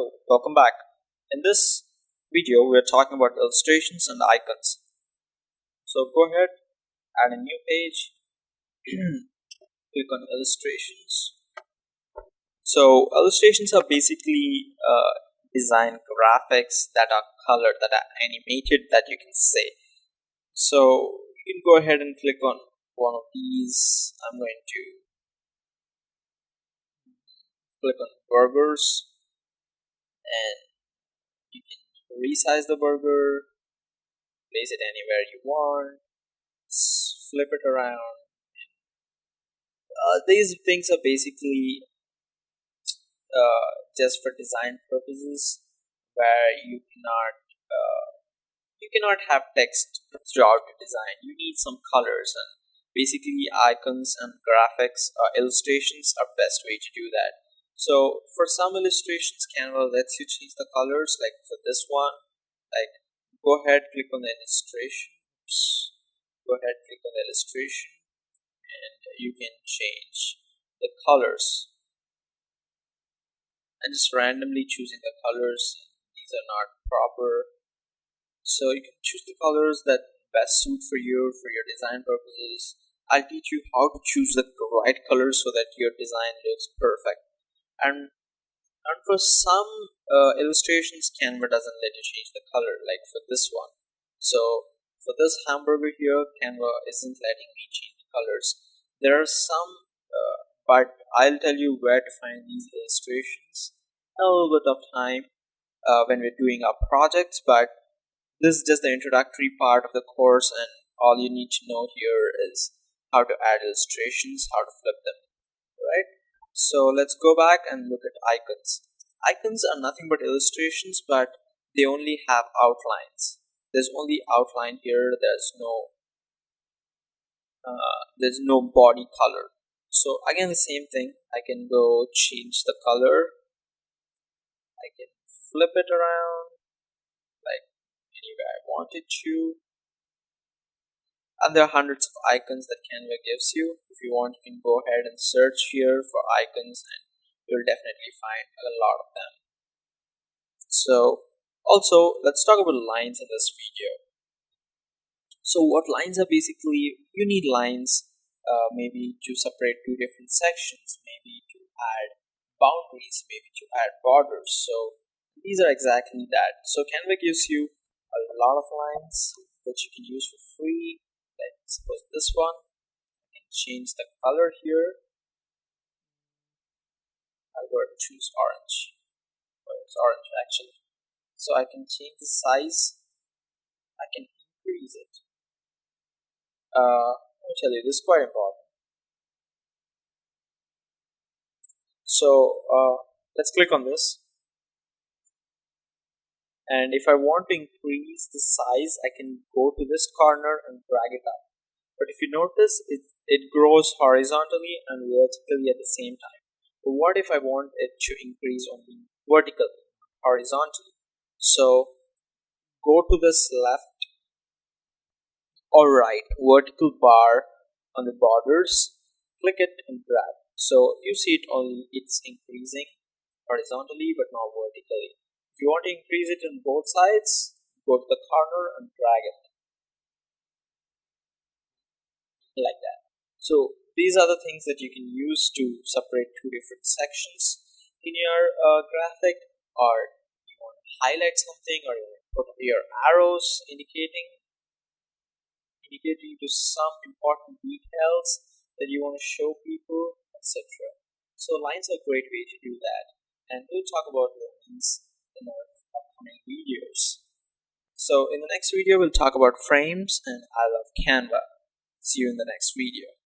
Hello, welcome back. In this video, we're talking about illustrations and icons. So go ahead, add a new page, click on illustrations. So illustrations are basically design graphics that are colored, that are animated, that you can say. So you can go ahead and click on one of these. I'm going to click on burgers, and you can resize the burger, place it anywhere you want, flip it around. These things are basically just for design purposes, where you cannot have text throughout your design. You need some colors, and basically icons and graphics, illustrations are best way to do that. So for some illustrations, Canva lets you change the colors. Like for this one, like go ahead, click on the illustration. Go ahead, click on the illustration, and you can change the colors. And just randomly choosing the colors. These are not proper, so you can choose the colors that best suit for your design purposes. I'll teach you how to choose the right colors so that your design looks perfect. And for some illustrations, Canva doesn't let you change the color, like for this one. So for this hamburger here, Canva isn't letting me change the colors. There are some but I'll tell you where to find these illustrations in a little bit of time when we're doing our projects. But this is just the introductory part of the course, and all you need to know here is how to add illustrations, how to flip them, right? So let's go back and look at icons. Icons are nothing but illustrations, but they only have outlines. There's only outline here. There's no body color. So again, the same thing. I can go change the color. I can flip it around like anywhere I want it to. And there are hundreds of icons that Canva gives you. If you want, you can go ahead and search here for icons, and you'll definitely find a lot of them. So also, let's talk about lines in this video. So what lines are basically, you need lines maybe to separate two different sections, maybe to add boundaries, maybe to add borders. So these are exactly that. So Canva gives you a lot of lines that you can use for free. Let's suppose this one. I can change the color here. I'll go and choose orange. Well, it's orange actually. So I can change the size. I can increase it. Let me tell you, this is quite important. So let's click on this, and if I want to increase the size, I can go to this corner and drag it up. But if you notice, it grows horizontally and vertically at the same time. But what if I want it to increase only vertically, horizontally? So go to this left or right vertical bar on the borders, click it and drag. So you see it's increasing horizontally but not vertically. If you want to increase it on both sides, go to the corner and drag it like that. So these are the things that you can use to separate two different sections in your graphic, or you want to highlight something, or you want to put your arrows indicating to some important details that you want to show people, etc. So lines are a great way to do that, and we'll talk about lines in our upcoming videos. So in the next video, we'll talk about frames, and I love Canva. See you in the next video.